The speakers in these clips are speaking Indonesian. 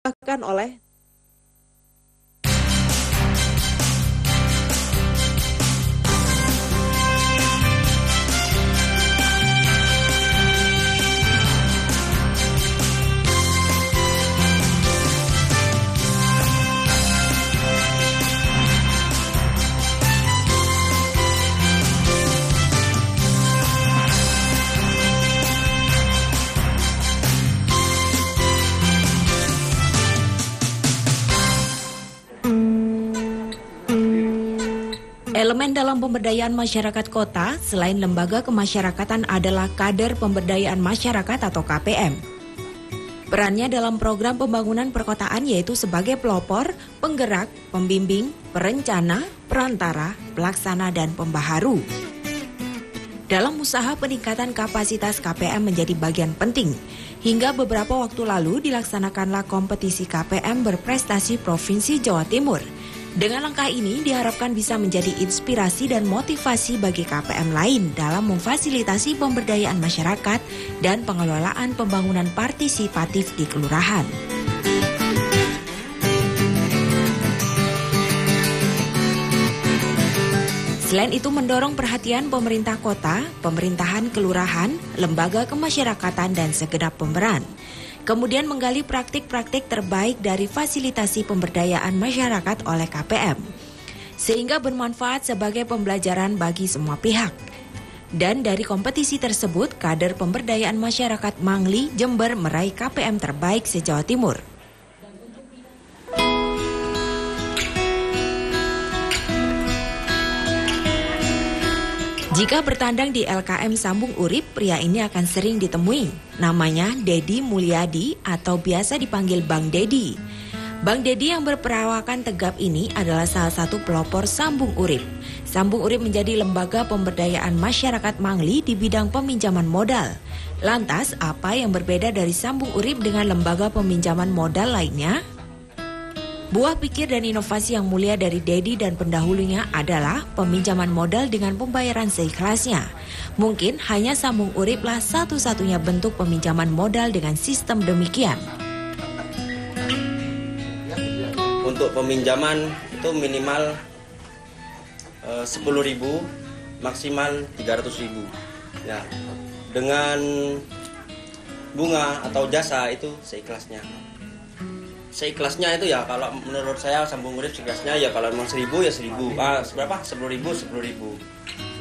bahkan oleh elemen dalam pemberdayaan masyarakat kota selain lembaga kemasyarakatan adalah kader pemberdayaan masyarakat atau KPM. Perannya dalam program pembangunan perkotaan yaitu sebagai pelopor, penggerak, pembimbing, perencana, perantara, pelaksana, dan pembaharu. Dalam usaha peningkatan kapasitas KPM menjadi bagian penting. Hingga beberapa waktu lalu dilaksanakanlah kompetisi KPM berprestasi Provinsi Jawa Timur. Dengan langkah ini diharapkan bisa menjadi inspirasi dan motivasi bagi KPM lain dalam memfasilitasi pemberdayaan masyarakat dan pengelolaan pembangunan partisipatif di kelurahan. Selain itu mendorong perhatian pemerintah kota, pemerintahan kelurahan, lembaga kemasyarakatan dan segenap pemeran. Kemudian menggali praktik-praktik terbaik dari fasilitasi pemberdayaan masyarakat oleh KPM, sehingga bermanfaat sebagai pembelajaran bagi semua pihak. Dan dari kompetisi tersebut, kader pemberdayaan masyarakat Mangli, Jember meraih KPM terbaik se-Jawa Timur. Jika bertandang di LKM Sambung Urip, pria ini akan sering ditemui. Namanya Dedi Mulyadi atau biasa dipanggil Bang Dedi. Bang Dedi yang berperawakan tegap ini adalah salah satu pelopor Sambung Urip. Sambung Urip menjadi lembaga pemberdayaan masyarakat Mangli di bidang peminjaman modal. Lantas, apa yang berbeda dari Sambung Urip dengan lembaga peminjaman modal lainnya? Buah pikir dan inovasi yang mulia dari Dedi dan pendahulunya adalah peminjaman modal dengan pembayaran seikhlasnya. Mungkin hanya Sambung Uriplah satu-satunya bentuk peminjaman modal dengan sistem demikian. Untuk peminjaman itu minimal 10.000, maksimal 300.000. Ya, dengan bunga atau jasa itu seikhlasnya. Seikhlasnya itu ya kalau menurut saya Sambung Urip seikhlasnya ya kalau memang 1.000 ya 1.000. Berapa? 10.000.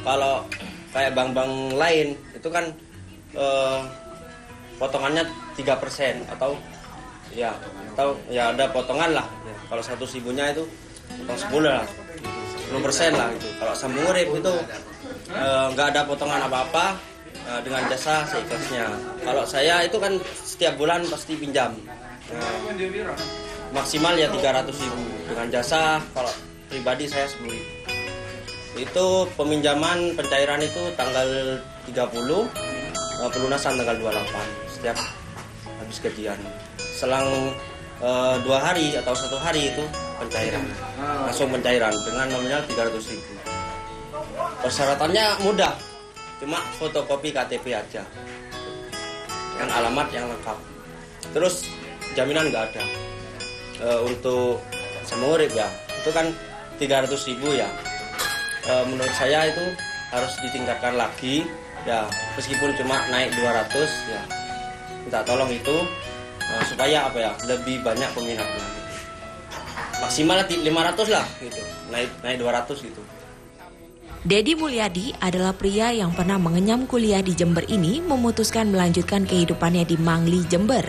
Kalau kayak bank-bank lain itu kan potongannya 3% atau ya ada potongan lah. Ya, kalau 100.000-nya itu potong 10 lah. 10% lah gitu. Kalau Sambung Urip itu nggak ada potongan apa-apa dengan jasa seikhlasnya. Kalau saya itu kan setiap bulan pasti pinjam. Maksimal ya 300.000 dengan jasa. Kalau pribadi saya 10.000. Itu peminjaman pencairan itu tanggal 30, pelunasan tanggal 28 setiap habis gajian. Selang 2 hari atau 1 hari itu pencairan, langsung pencairan dengan nominal 300.000. Persyaratannya mudah, cuma fotokopi KTP aja dengan alamat yang lengkap. Terus jaminan nggak ada. Untuk Sambung Urip ya itu kan 300.000 ya. Menurut saya itu harus ditingkatkan lagi ya, meskipun cuma naik 200 ya, minta tolong itu supaya apa ya, lebih banyak peminatnya. Maksimal 500 lah gitu, naik 200 gitu. Dedi Mulyadi adalah pria yang pernah mengenyam kuliah di Jember ini memutuskan melanjutkan kehidupannya di Mangli, Jember.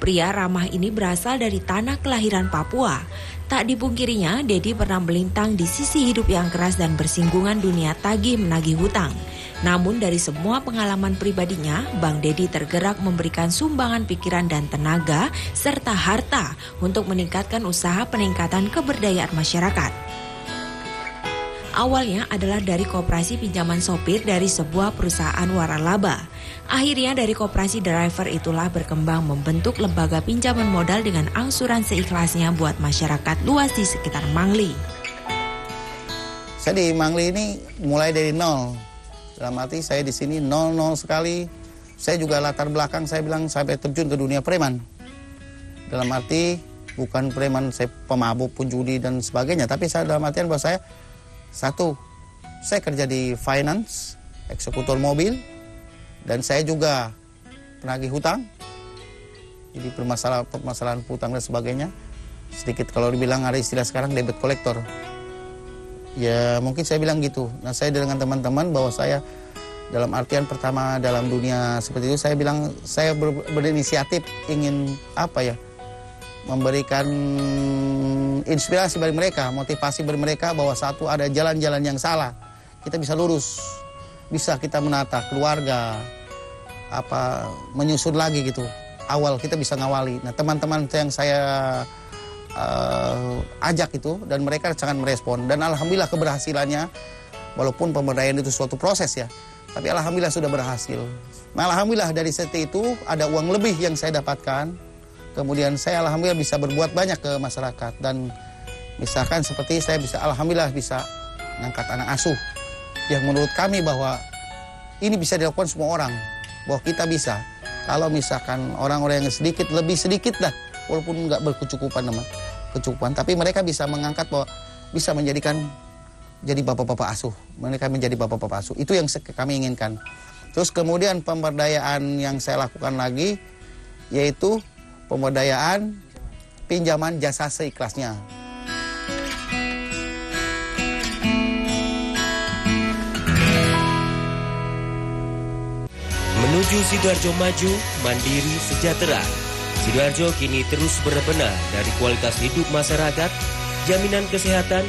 Pria ramah ini berasal dari tanah kelahiran Papua. Tak dipungkirinya, Dedi pernah melintang di sisi hidup yang keras dan bersinggungan dunia tagih menagih hutang. Namun dari semua pengalaman pribadinya, Bang Dedi tergerak memberikan sumbangan pikiran dan tenaga serta harta untuk meningkatkan usaha peningkatan keberdayaan masyarakat. Awalnya adalah dari koperasi pinjaman sopir dari sebuah perusahaan waralaba. Akhirnya dari koperasi driver itulah berkembang membentuk lembaga pinjaman modal dengan angsuran seikhlasnya buat masyarakat luas di sekitar Mangli. Saya di Mangli ini mulai dari nol. Dalam arti saya di sini nol sekali. Saya juga latar belakang saya bilang sampai terjun ke dunia preman. Dalam arti bukan preman, saya pemabuk, penjudi dan sebagainya. Tapi saya dalam artian bahwa saya kerja di finance, eksekutor mobil, dan saya juga penagih hutang. Jadi permasalahan hutang dan sebagainya. Sedikit kalau dibilang ada istilah sekarang debit kolektor. Ya mungkin saya bilang gitu. Nah saya dengan teman-teman bahwa saya dalam artian pertama dalam dunia seperti itu, saya bilang saya berinisiatif ingin memberikan inspirasi bagi mereka, motivasi bagi mereka bahwa satu ada jalan-jalan yang salah, kita bisa lurus, bisa kita menata keluarga, menyusun lagi gitu. Awal kita bisa ngawali. Nah teman-teman yang saya ajak itu dan mereka sangat merespon dan alhamdulillah keberhasilannya, walaupun pemberdayaan itu suatu proses ya. Tapi alhamdulillah sudah berhasil. Nah alhamdulillah dari seperti itu ada uang lebih yang saya dapatkan. Kemudian saya alhamdulillah bisa berbuat banyak ke masyarakat. Dan misalkan seperti saya alhamdulillah bisa mengangkat anak asuh. Yang menurut kami bahwa ini bisa dilakukan semua orang. Bahwa kita bisa. Kalau misalkan orang-orang yang lebih sedikit dah. Walaupun nggak berkecukupan tapi mereka bisa mengangkat bahwa bisa jadi bapak-bapak asuh. Mereka menjadi bapak-bapak asuh. Itu yang kami inginkan. Terus kemudian pemberdayaan yang saya lakukan lagi, yaitu pemberdayaan pinjaman jasa seikhlasnya. Menuju Sidoarjo maju, mandiri, sejahtera. Sidoarjo kini terus berbenah dari kualitas hidup masyarakat, jaminan kesehatan,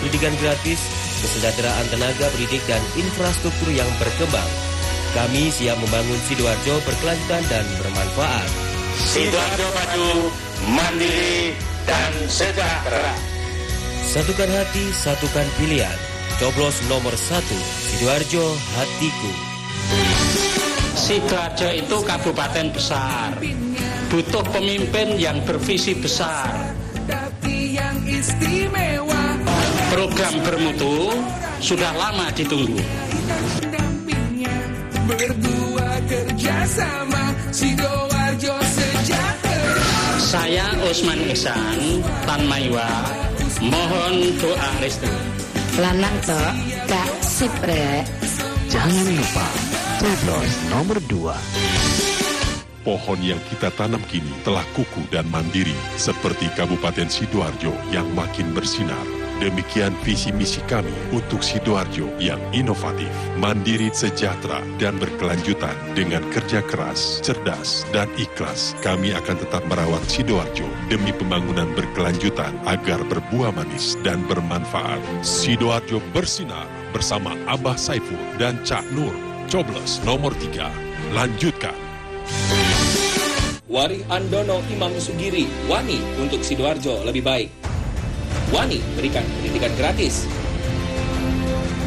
pendidikan gratis, kesejahteraan tenaga pendidik dan infrastruktur yang berkembang. Kami siap membangun Sidoarjo berkelanjutan dan bermanfaat. Sidoarjo maju, mandiri dan sejahtera. Satukan hati, satukan pilihan. Coblos nomor 1, Sidoarjo hatiku. Sidoarjo itu kabupaten besar, butuh pemimpin yang bervisi besar. Program bermutu sudah lama ditunggu. Berdua kerjasama, Sidoarjo sejahtera. Saya Usman Ihsan Tanmaiwa, mohon doa restu. Lanang tok, Kak Sipre. Jangan lupa coblos nomor 2. Pohon yang kita tanam kini telah kukuh dan mandiri seperti Kabupaten Sidoarjo yang makin bersinar. Demikian visi misi kami untuk Sidoarjo yang inovatif, mandiri, sejahtera, dan berkelanjutan. Dengan kerja keras, cerdas, dan ikhlas, kami akan tetap merawat Sidoarjo demi pembangunan berkelanjutan agar berbuah manis dan bermanfaat. Sidoarjo bersinar bersama Abah Saiful dan Cak Nur. Coblos nomor 3. Lanjutkan. Warih Andono Imam Sugiri, Wani untuk Sidoarjo lebih baik. Wani berikan pendidikan gratis.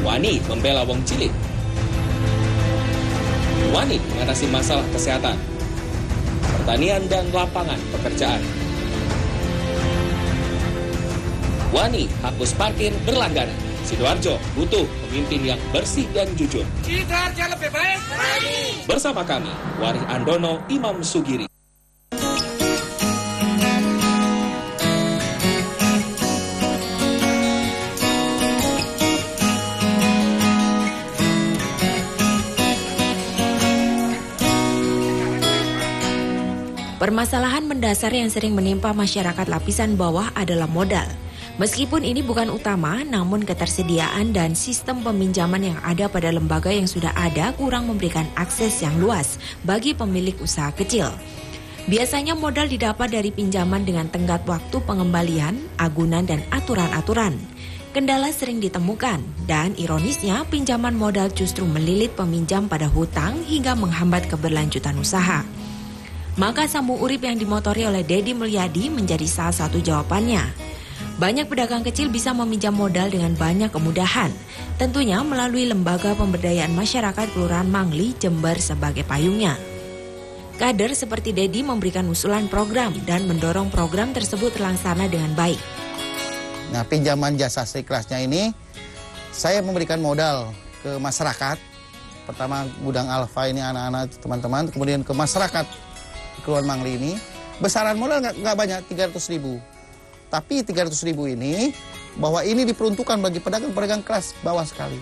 Wani membela wong cilik. Wani mengatasi masalah kesehatan, pertanian dan lapangan pekerjaan. Wani hapus parkir berlangganan. Sidoarjo butuh pemimpin yang bersih dan jujur. Sidoarjo lebih baik. Bersama kami, Warih Andono Imam Sugiri. Permasalahan mendasar yang sering menimpa masyarakat lapisan bawah adalah modal. Meskipun ini bukan utama, namun ketersediaan dan sistem peminjaman yang ada pada lembaga yang sudah ada kurang memberikan akses yang luas bagi pemilik usaha kecil. Biasanya modal didapat dari pinjaman dengan tenggat waktu pengembalian, agunan, dan aturan-aturan. Kendala sering ditemukan dan ironisnya pinjaman modal justru melilit peminjam pada hutang hingga menghambat keberlanjutan usaha. Maka sambung urip yang dimotori oleh Dedi Mulyadi menjadi salah satu jawabannya. Banyak pedagang kecil bisa meminjam modal dengan banyak kemudahan, tentunya melalui Lembaga Pemberdayaan Masyarakat Kelurahan Mangli, Jember sebagai payungnya. Kader seperti Dedi memberikan usulan program dan mendorong program tersebut terlaksana dengan baik. Nah, pinjaman jasa seikhlasnya ini, saya memberikan modal ke masyarakat. Pertama, Gudang Alfa ini anak-anak teman-teman, kemudian ke masyarakat Kelurahan Mangli ini, Besaran modal nggak banyak, 300.000. Tapi 300.000 ini, bahwa ini diperuntukkan bagi pedagang-pedagang kelas bawah sekali.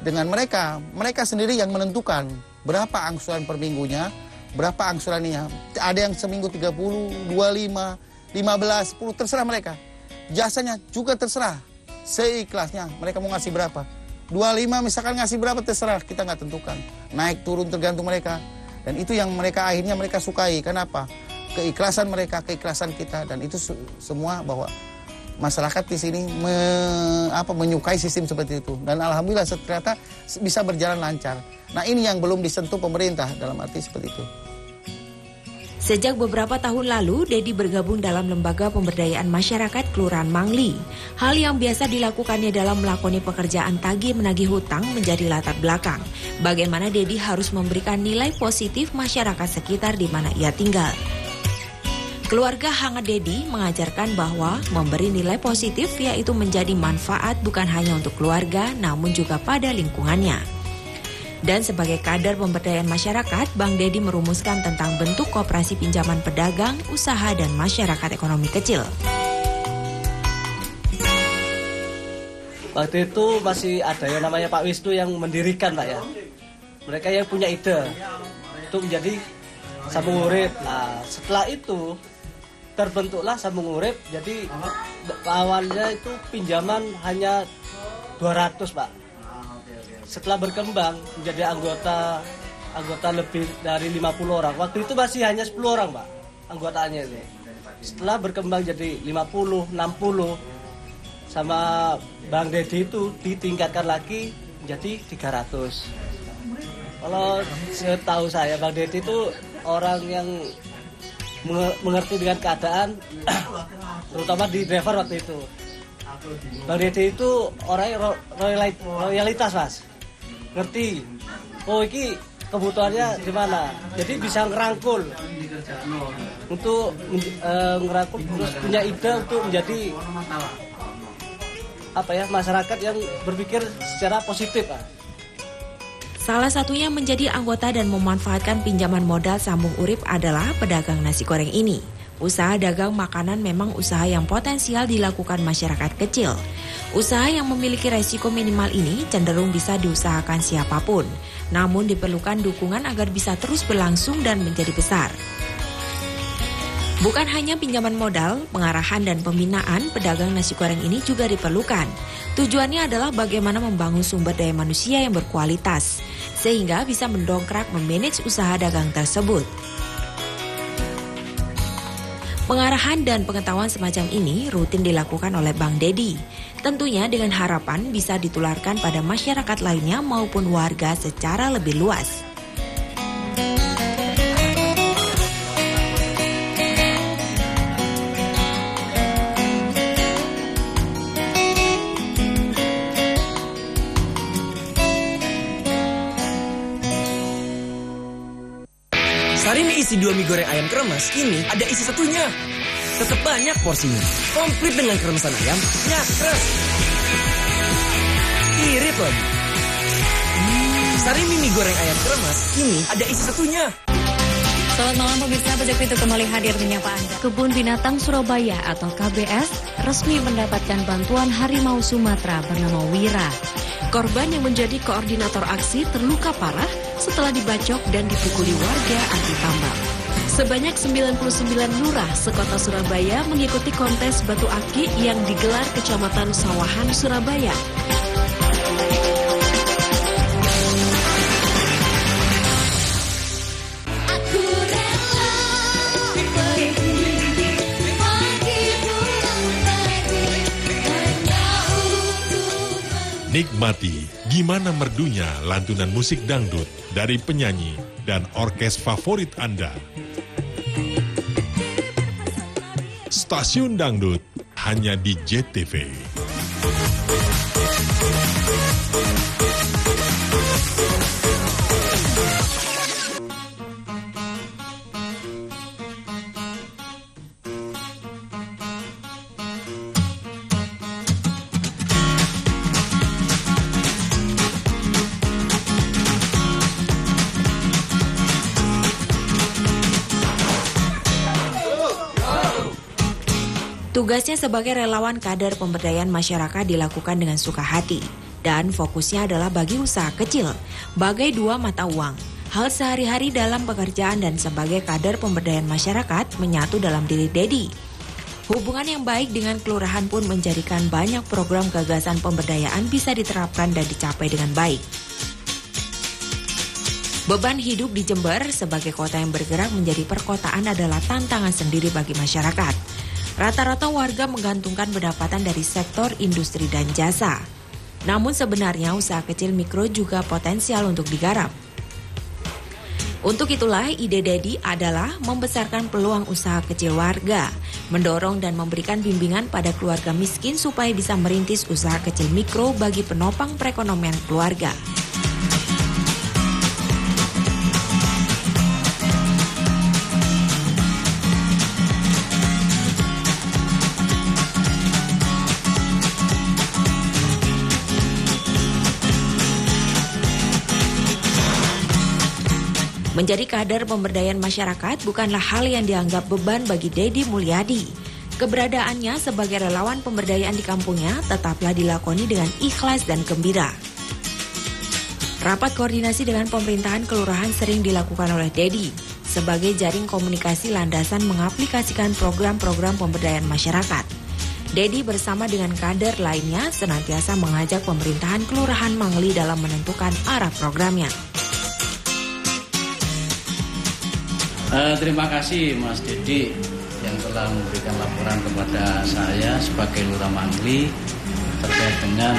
Dengan mereka sendiri yang menentukan berapa angsuran per minggunya, berapa angsurannya. Ada yang seminggu 30, 25, 15, 10, terserah mereka. Jasanya juga terserah, seikhlasnya. Mereka mau ngasih berapa. 25 misalkan ngasih berapa terserah, kita nggak tentukan. Naik turun tergantung mereka. Dan itu yang akhirnya mereka sukai. Kenapa? Keikhlasan mereka, keikhlasan kita. Dan itu semua bahwa masyarakat di sini menyukai sistem seperti itu. Dan alhamdulillah ternyata bisa berjalan lancar. Nah ini yang belum disentuh pemerintah dalam arti seperti itu. Sejak beberapa tahun lalu, Dedi bergabung dalam Lembaga Pemberdayaan Masyarakat Kelurahan Mangli. Hal yang biasa dilakukannya dalam melakoni pekerjaan tagih menagih hutang menjadi latar belakang. Bagaimana Dedi harus memberikan nilai positif masyarakat sekitar di mana ia tinggal. Keluarga hangat Dedi mengajarkan bahwa memberi nilai positif yaitu menjadi manfaat bukan hanya untuk keluarga namun juga pada lingkungannya. Dan sebagai kader pemberdayaan masyarakat, Bang Dedi merumuskan tentang bentuk koperasi pinjaman pedagang, usaha, dan masyarakat ekonomi kecil. Waktu itu masih ada yang namanya Pak Wisnu yang mendirikan, Pak ya. Mereka yang punya ide itu menjadi Sambung Urip. Nah, setelah itu terbentuklah Sambung Urip. Jadi awalnya itu pinjaman hanya 200, Pak. Setelah berkembang menjadi anggota lebih dari 50 orang. Waktu itu masih hanya 10 orang, Pak, anggotanya itu. Setelah berkembang jadi 50, 60, sama Bang Dedi itu ditingkatkan lagi menjadi 300. Kalau setahu saya, Bang Dedi itu orang yang mengerti dengan keadaan, terutama di driver waktu itu. Bang Dedi itu orang royalitas, Mas. Ngerti, oh ini kebutuhannya di mana, jadi bisa ngerangkul untuk ngerangkul, terus punya ide untuk menjadi masyarakat yang berpikir secara positif, Pak. Salah satunya menjadi anggota dan memanfaatkan pinjaman modal Sambung Urip adalah pedagang nasi goreng ini. Usaha dagang makanan memang usaha yang potensial dilakukan masyarakat kecil. Usaha yang memiliki resiko minimal ini cenderung bisa diusahakan siapapun. Namun diperlukan dukungan agar bisa terus berlangsung dan menjadi besar. Bukan hanya pinjaman modal, pengarahan dan pembinaan pedagang nasi goreng ini juga diperlukan. Tujuannya adalah bagaimana membangun sumber daya manusia yang berkualitas, sehingga bisa mendongkrak memanage usaha dagang tersebut. Pengarahan dan pengetahuan semacam ini rutin dilakukan oleh Bang Dedi. Tentunya dengan harapan bisa ditularkan pada masyarakat lainnya maupun warga secara lebih luas. Sari mie isi 2 mie goreng ayam kremes, kini ada isi satunya. Tetap banyak porsinya, komplit dengan kremesan ayam, nyakres. Irit lagi. Sari mie goreng ayam kremes, kini ada isi satunya. Selamat malam pemirsa, Pajak Pintu kembali hadir menyapa Anda. Kebun Binatang Surabaya atau KBS resmi mendapatkan bantuan harimau Sumatera bernama Wira. Korban yang menjadi koordinator aksi terluka parah setelah dibacok dan dipukuli warga anti tambang. Sebanyak 99 lurah sekota Surabaya mengikuti kontes batu aki yang digelar Kecamatan Sawahan, Surabaya. Nikmati gimana merdunya lantunan musik dangdut dari penyanyi dan orkes favorit Anda. Stasiun Dangdut hanya di JTV. Tugasnya sebagai relawan kader pemberdayaan masyarakat dilakukan dengan suka hati dan fokusnya adalah bagi usaha kecil, bagai dua mata uang. Hal sehari-hari dalam pekerjaan dan sebagai kader pemberdayaan masyarakat menyatu dalam diri Dedi. Hubungan yang baik dengan kelurahan pun menjadikan banyak program gagasan pemberdayaan bisa diterapkan dan dicapai dengan baik. Beban hidup di Jember sebagai kota yang bergerak menjadi perkotaan adalah tantangan sendiri bagi masyarakat. Rata-rata warga menggantungkan pendapatan dari sektor industri dan jasa. Namun sebenarnya usaha kecil mikro juga potensial untuk digarap. Untuk itulah ide Dedi adalah membesarkan peluang usaha kecil warga, mendorong dan memberikan bimbingan pada keluarga miskin supaya bisa merintis usaha kecil mikro bagi penopang perekonomian keluarga. Menjadi kader pemberdayaan masyarakat bukanlah hal yang dianggap beban bagi Dedi Mulyadi. Keberadaannya sebagai relawan pemberdayaan di kampungnya tetaplah dilakoni dengan ikhlas dan gembira. Rapat koordinasi dengan pemerintahan kelurahan sering dilakukan oleh Dedi sebagai jaring komunikasi landasan mengaplikasikan program-program pemberdayaan masyarakat. Dedi bersama dengan kader lainnya senantiasa mengajak pemerintahan Kelurahan Mangli dalam menentukan arah programnya. Terima kasih Mas Dedi yang telah memberikan laporan kepada saya sebagai Lurah Mangli terkait dengan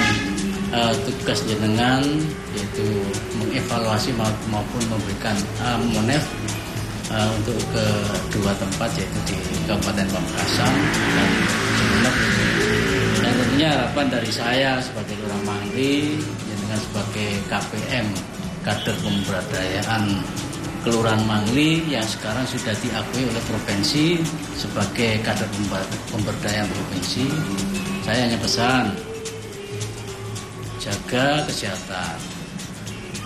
tugas jenengan, yaitu mengevaluasi maupun memberikan monef untuk kedua tempat, yaitu di Kabupaten Pamekasan dan Sumeneb. Dan tentunya harapan dari saya sebagai Lurah Mangli, jenengan sebagai KPM, kader pemberdayaan Kelurahan Mangli yang sekarang sudah diakui oleh provinsi sebagai kader pemberdayaan provinsi. Saya hanya pesan, jaga kesehatan,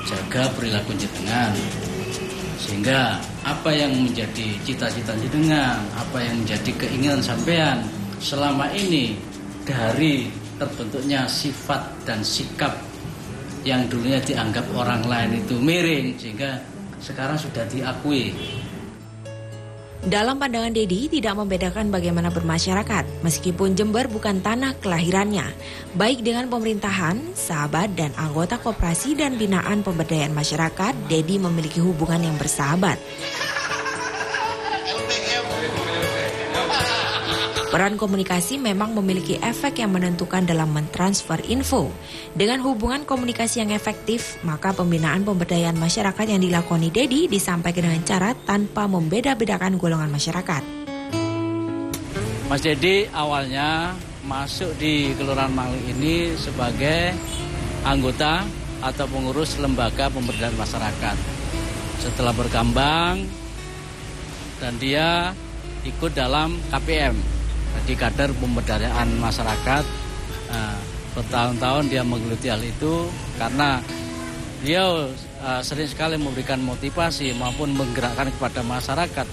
jaga perilaku jenengan, sehingga apa yang menjadi cita-cita jenengan, apa yang menjadi keinginan sampean selama ini dari terbentuknya sifat dan sikap yang dulunya dianggap orang lain itu miring, sehingga sekarang sudah diakui. Dalam pandangan Dedi tidak membedakan bagaimana bermasyarakat, meskipun Jember bukan tanah kelahirannya. Baik dengan pemerintahan, sahabat dan anggota koperasi dan binaan pemberdayaan masyarakat, Dedi memiliki hubungan yang bersahabat. Peran komunikasi memang memiliki efek yang menentukan dalam mentransfer info. Dengan hubungan komunikasi yang efektif, maka pembinaan pemberdayaan masyarakat yang dilakoni Dedi disampaikan dengan cara tanpa membeda-bedakan golongan masyarakat. Mas Dedi awalnya masuk di Kelurahan Mangli ini sebagai anggota atau pengurus lembaga pemberdayaan masyarakat. Setelah berkembang dan dia ikut dalam KPM, jadi kader pemberdayaan masyarakat. Bertahun-tahun dia menggeluti hal itu karena dia sering sekali memberikan motivasi maupun menggerakkan kepada masyarakat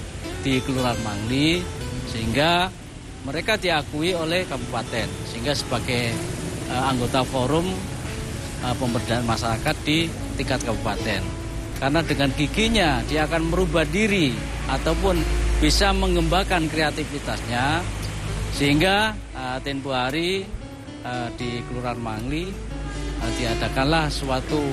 di Kelurahan Mangli, sehingga mereka diakui oleh kabupaten, sehingga sebagai anggota forum pemberdayaan masyarakat di tingkat kabupaten. Karena dengan giginya dia akan merubah diri ataupun bisa mengembangkan kreativitasnya, sehingga tempo hari di Kelurahan Mangli diadakanlah suatu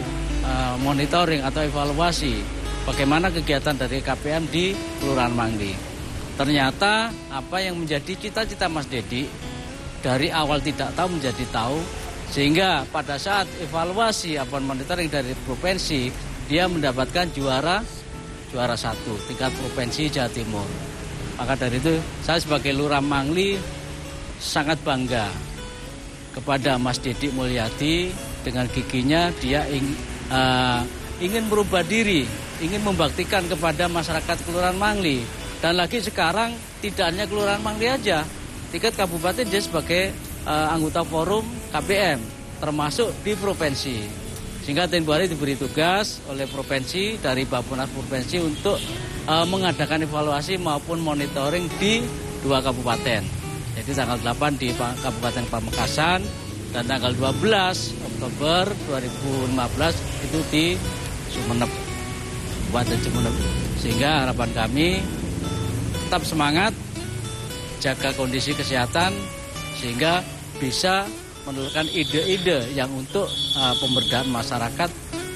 monitoring atau evaluasi bagaimana kegiatan dari KPM di Kelurahan Mangli. Ternyata apa yang menjadi cita-cita Mas Dedi dari awal tidak tahu menjadi tahu, sehingga pada saat evaluasi atau monitoring dari provinsi dia mendapatkan juara 1 tingkat provinsi Jawa Timur. Maka dari itu saya sebagai Lurah Mangli sangat bangga kepada Mas Dedi Mulyadi. Dengan giginya dia ingin merubah diri, ingin membaktikan kepada masyarakat Kelurahan Mangli. Dan lagi sekarang tidak hanya Kelurahan Mangli aja, tingkat kabupaten dia sebagai anggota forum KPM, termasuk di provinsi. Sehingga tempo hari diberi tugas oleh provinsi dari Bappenas provinsi untuk mengadakan evaluasi maupun monitoring di 2 kabupaten, Jadi tanggal 8 di Kabupaten Pamekasan dan tanggal 12 Oktober 2015 itu di Sumeneb, Kabupaten Sumeneb. Sehingga harapan kami tetap semangat, jaga kondisi kesehatan sehingga bisa menurunkan ide-ide yang untuk pemberdayaan masyarakat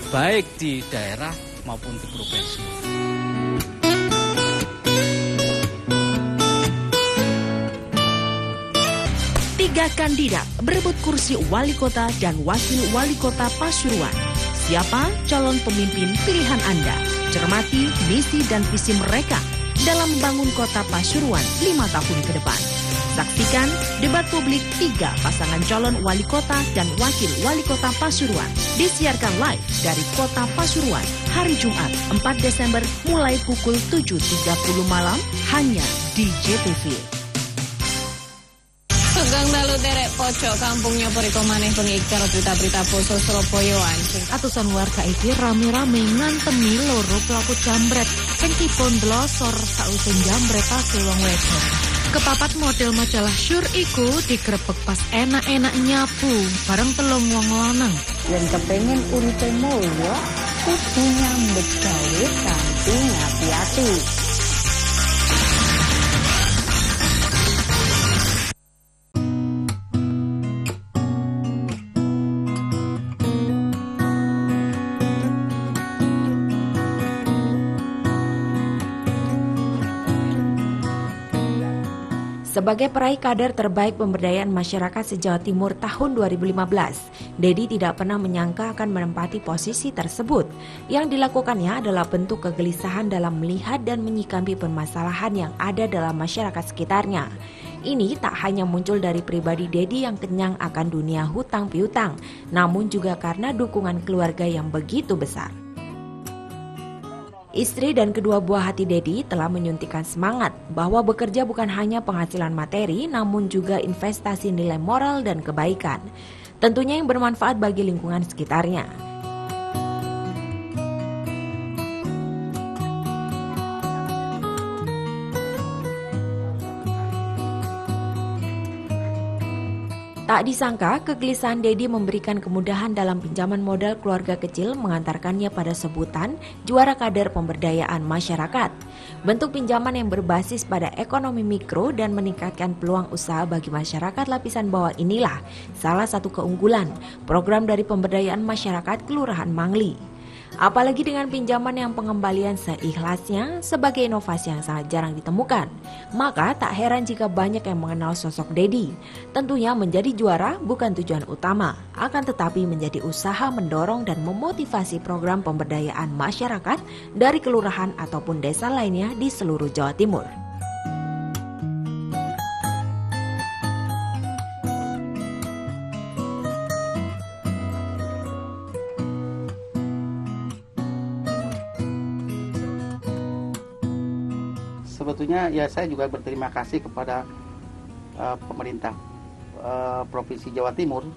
baik di daerah maupun di provinsi. 3 kandidat berebut kursi wali kota dan wakil wali kota Pasuruan. Siapa calon pemimpin pilihan Anda? Cermati misi dan visi mereka dalam membangun kota Pasuruan 5 tahun ke depan. Saksikan debat publik 3 pasangan calon wali kota dan wakil wali kota Pasuruan. Disiarkan live dari kota Pasuruan hari Jumat 4 Desember mulai pukul 7.30 malam hanya di JTV. Sugeng dalu derek pojok kampungnya Poriko maneh pengikir berita-berita poso Surabaya anjing. Atusan warga iki rame-rame ngantemi loro pelaku jambret sing dipun blosor sausen jambret hasil wong wedok. Kepapat model majalah Syur iku digrebek pas enak-enak nyapu bareng telung wong lanang. Yen kepengin uripe mulya kudu nyambut gawe kanthi ngati-ati. Sebagai peraih kader terbaik pemberdayaan masyarakat se-Jawa Timur tahun 2015, Dedi tidak pernah menyangka akan menempati posisi tersebut. Yang dilakukannya adalah bentuk kegelisahan dalam melihat dan menyikapi permasalahan yang ada dalam masyarakat sekitarnya. Ini tak hanya muncul dari pribadi Dedi yang kenyang akan dunia hutang piutang, namun juga karena dukungan keluarga yang begitu besar. Istri dan kedua buah hati Dedi telah menyuntikkan semangat bahwa bekerja bukan hanya penghasilan materi namun juga investasi nilai moral dan kebaikan. Tentunya yang bermanfaat bagi lingkungan sekitarnya. Tak disangka, kegelisahan Dedi memberikan kemudahan dalam pinjaman modal keluarga kecil mengantarkannya pada sebutan juara kader pemberdayaan masyarakat. Bentuk pinjaman yang berbasis pada ekonomi mikro dan meningkatkan peluang usaha bagi masyarakat lapisan bawah inilah salah satu keunggulan program dari pemberdayaan masyarakat Kelurahan Mangli. Apalagi dengan pinjaman yang pengembalian seikhlasnya sebagai inovasi yang sangat jarang ditemukan. Maka tak heran jika banyak yang mengenal sosok Dedi. Tentunya menjadi juara bukan tujuan utama, akan tetapi menjadi usaha mendorong dan memotivasi program pemberdayaan masyarakat dari kelurahan ataupun desa lainnya di seluruh Jawa Timur. Sebetulnya ya saya juga berterima kasih kepada pemerintah Provinsi Jawa Timur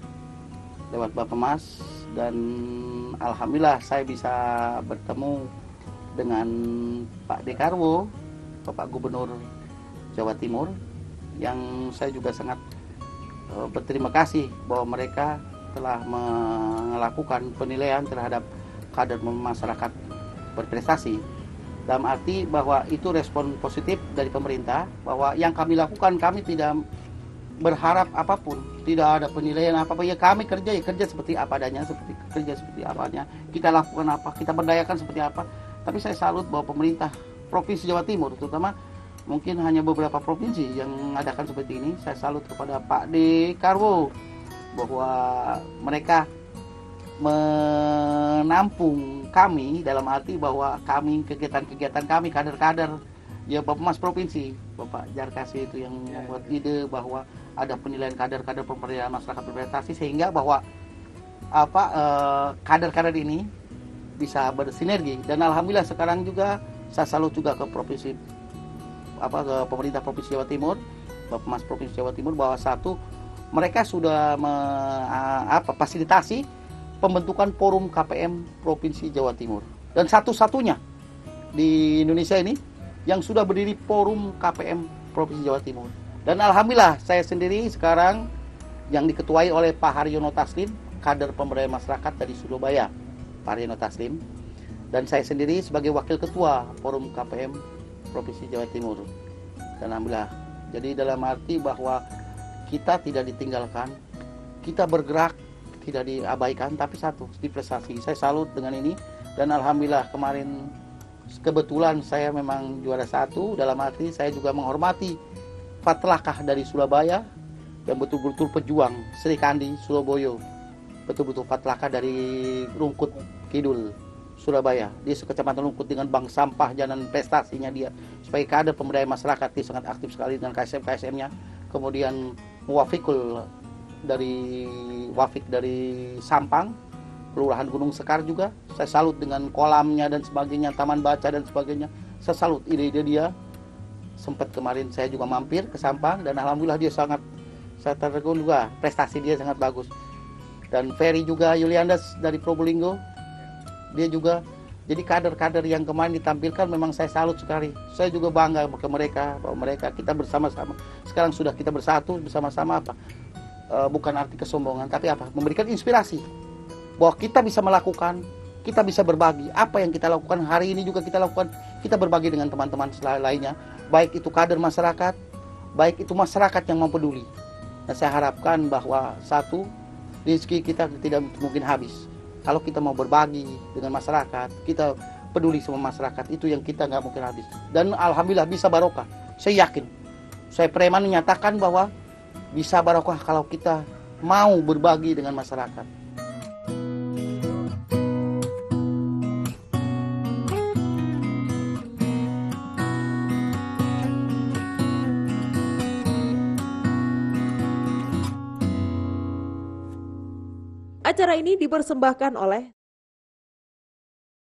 lewat Bappemas, dan alhamdulillah saya bisa bertemu dengan Pak Dekarwo, Bapak Gubernur Jawa Timur, yang saya juga sangat berterima kasih bahwa mereka telah melakukan penilaian terhadap kader masyarakat berprestasi. Dalam arti bahwa itu respon positif dari pemerintah, bahwa yang kami lakukan, kami tidak berharap apapun, tidak ada penilaian apa-apa. Ya kami kerja seperti apa adanya, kerja seperti apanya. Kita lakukan apa, kita berdayakan seperti apa. Tapi saya salut bahwa pemerintah Provinsi Jawa Timur, terutama mungkin hanya beberapa provinsi yang mengadakan seperti ini. Saya salut kepada Pak Dekarwo bahwa mereka menampung kami, dalam arti bahwa kami, kegiatan-kegiatan kami, kader-kader ya Bappemas Provinsi, Bapak Jarkasi itu yang membuat ide bahwa ada penilaian kader-kader pemberdayaan masyarakat berprestasi, sehingga bahwa kader-kader ini bisa bersinergi. Dan alhamdulillah sekarang juga saya salut juga ke provinsi ke pemerintah Provinsi Jawa Timur, Bappemas Provinsi Jawa Timur, bahwa satu, mereka sudah fasilitasi pembentukan forum KPM Provinsi Jawa Timur, dan satu-satunya di Indonesia ini yang sudah berdiri forum KPM Provinsi Jawa Timur. Dan alhamdulillah saya sendiri sekarang yang diketuai oleh Pak Haryono Taslim, kader pemberdayaan masyarakat dari Surabaya, Pak Haryono Taslim. Dan saya sendiri sebagai wakil ketua Forum KPM Provinsi Jawa Timur. Dan alhamdulillah, jadi dalam arti bahwa kita tidak ditinggalkan, kita bergerak, tidak diabaikan, tapi satu, di prestasi. Saya salut dengan ini, dan alhamdulillah kemarin kebetulan saya memang juara 1, dalam arti saya juga menghormati Fatlakah dari Surabaya, yang betul-betul pejuang, Sri Kandi Surabaya, betul-betul Fatlakah dari Rungkut Kidul, Surabaya. Dia sekecamatan Rungkut dengan bank sampah, dan prestasinya dia sebagai kader pemberdayaan masyarakat, dia sangat aktif sekali dengan KSM-KSM-nya. Kemudian Muwafikul dari Wafik dari Sampang, Kelurahan Gunung Sekar juga. Saya salut dengan kolamnya dan sebagainya, taman baca dan sebagainya. Saya salut ide-ide dia. Sempat kemarin saya juga mampir ke Sampang, dan alhamdulillah dia sangat, saya tergugah juga, prestasi dia sangat bagus. Dan Ferry juga Yuliandas dari Probolinggo, dia juga. Jadi kader-kader yang kemarin ditampilkan memang saya salut sekali. Saya juga bangga ke mereka, bahwa mereka kita bersama-sama. Sekarang sudah kita bersatu bersama-sama apa? Bukan arti kesombongan, tapi apa? Memberikan inspirasi bahwa kita bisa melakukan, kita bisa berbagi. Apa yang kita lakukan hari ini juga kita lakukan, kita berbagi dengan teman-teman lainnya. Baik itu kader masyarakat, baik itu masyarakat yang mau peduli. Dan saya harapkan bahwa satu, rezeki kita tidak mungkin habis. Kalau kita mau berbagi dengan masyarakat, kita peduli sama masyarakat, itu yang kita nggak mungkin habis. Dan alhamdulillah bisa barokah. Saya yakin, saya preman menyatakan bahwa bisa barokah kalau kita mau berbagi dengan masyarakat. Acara ini dipersembahkan oleh